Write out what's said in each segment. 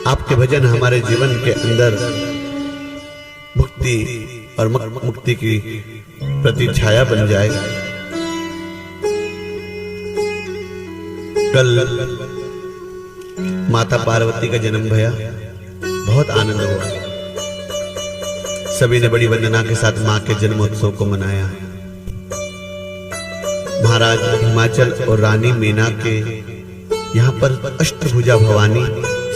आपके भजन हमारे जीवन के अंदर भक्ति और मुक्ति की प्रति छाया बन जाए। कल माता पार्वती का जन्म भया, बहुत आनंद हुआ। सभी ने बड़ी वंदना के साथ मां के जन्मोत्सव को मनाया। महाराज हिमाचल और रानी मीना के यहाँ पर अष्टभुजा भवानी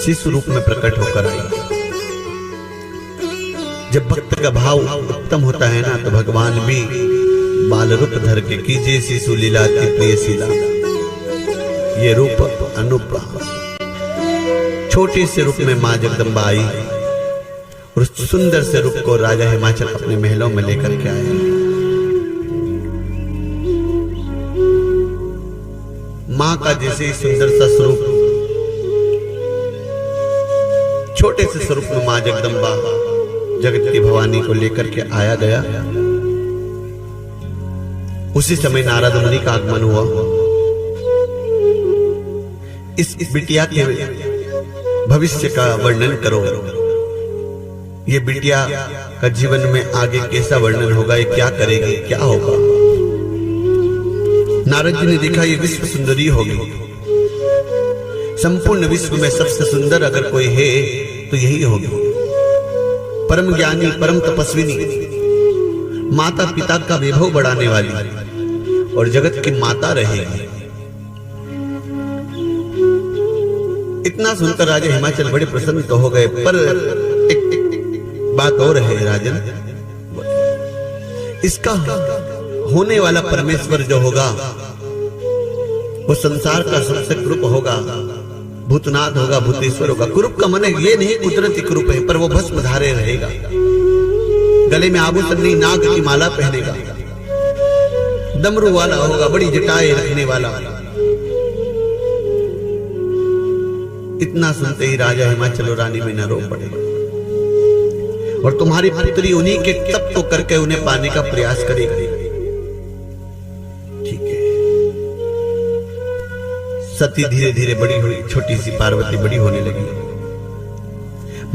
शिशु रूप में प्रकट होकर आई। जब भक्त का भाव उत्तम होता है ना, तो भगवान भी बाल रूप धर के कीजिए शिशु लीला अति प्रिय शीला। ये रूप अनुप छोटे से रूप में मां जगदम्बा आई और उस सुंदर से रूप को राजा हिमाचल अपने महलों में लेकर के आए। मां का जैसे ही सुंदर सा स्वरूप, छोटे से स्वरूप में मां जगदम्बा जगत की भवानी को लेकर के आया गया, उसी समय नारद मुनि का आगमन हुआ। इस बिटिया के भविष्य का वर्णन करो, ये बिटिया का जीवन में आगे कैसा वर्णन होगा, ये क्या करेगी, क्या होगा। नारद जी ने देखा ये विश्व सुंदरी होगी। संपूर्ण विश्व में सबसे सुंदर अगर कोई है तो यही होगी। परम ज्ञानी, परम तपस्विनी, माता पिता का वैभव बढ़ाने वाली और जगत की माता रहेगी। इतना सुनकर राजा हिमाचल बड़े प्रसन्न तो हो गए, पर एक बात और है राजन, इसका होने वाला परमेश्वर जो होगा वो संसार का सबसे कुरूप होगा, भूतनाथ होगा, भूतेश्वर होगा। कुरूप का मन ये नहीं कुदरती कुरूप है, पर वो भस्म धारे रहेगा, गले में आभूषण नहीं, नाग की माला पहनेगा, डमरू वाला होगा, बड़ी जटाएं रखने वाला। इतना सुनते ही राजा हिमाचल और रानी मीना रो पड़े और तुम्हारी पुत्री उन्हीं के तप को करके उन्हें पाने का प्रयास करेगी। ठीक है। सती धीरे धीरे बड़ी हुई, छोटी सी पार्वती बड़ी होने लगी।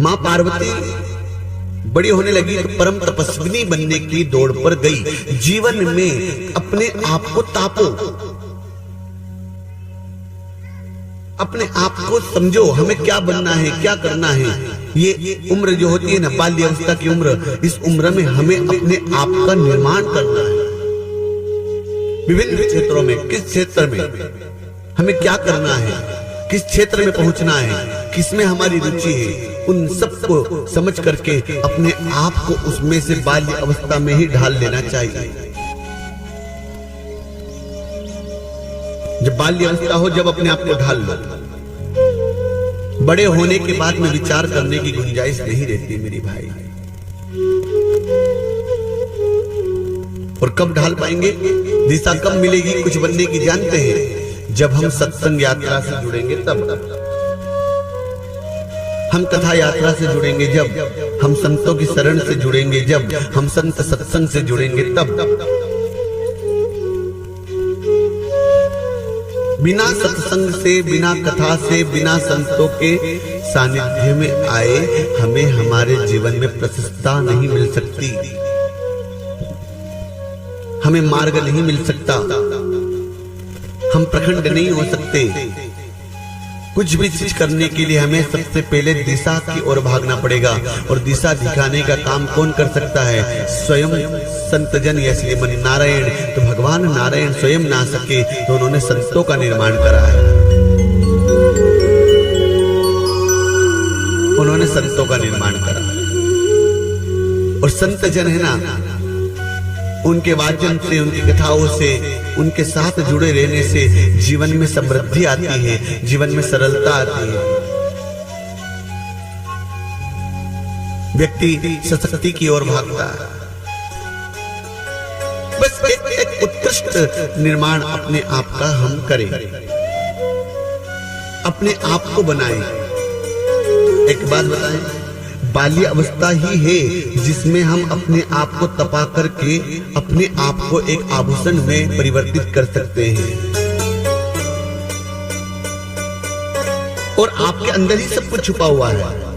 मां पार्वती बड़ी होने लगी तो परम तपस्विनी बनने की दौड़ पर गई। जीवन में अपने आप को तापो, अपने आप को समझो, हमें क्या बनना है, क्या करना है। ये उम्र जो होती है ना, बाल्य अवस्था की उम्र, इस उम्र में हमें अपने आप का निर्माण करना है। विभिन्न क्षेत्रों में, किस क्षेत्र में हमें क्या करना है, किस क्षेत्र में पहुंचना है, किसमें हमारी रुचि है, उन सबको समझ करके अपने आप को उसमें से बाल्य अवस्था में ही ढाल लेना चाहिए। जब बाल्य अवस्था हो, जब अपने आप को ढाल लो। बड़े होने के बाद में विचार करने की गुंजाइश नहीं रहती मेरी भाई। और कब ढाल पाएंगे, दिशा कब मिलेगी कुछ बनने की, जानते हैं? जब हम सत्संग यात्रा से जुड़ेंगे, तब हम कथा यात्रा से जुड़ेंगे, जब हम संतों की शरण से जुड़ेंगे, जब हम संत सत्संग से जुड़ेंगे, तब। बिना सत्संग से, बिना कथा से, बिना संतों के सानिध्य में आए हमें हमारे जीवन में प्रशस्ता नहीं मिल सकती, हमें मार्ग नहीं मिल सकता, हम प्रखंड नहीं हो सकते। कुछ भी चीज करने के लिए हमें सबसे पहले दिशा की ओर भागना पड़ेगा, और दिशा दिखाने का काम कौन कर सकता है? स्वयं संत जन या श्रीमन नारायण। तो भगवान नारायण स्वयं ना सके तो उन्होंने संतों का निर्माण करा है, उन्होंने संतों का निर्माण करा। और संत जन है ना, उनके वाचन से, उनकी कथाओं से, उनके साथ जुड़े रहने से जीवन में समृद्धि आती है, जीवन में सरलता आती है, व्यक्ति सशक्ति की ओर भागता है। बस एक उत्कृष्ट निर्माण अपने आप का हम करें, अपने आप को बनाएं। एक बात बताएं, बाल्य अवस्था ही है जिसमें हम अपने आप को तपा करके अपने आप को एक आभूषण में परिवर्तित कर सकते हैं। और आपके अंदर ही सब कुछ छुपा हुआ है।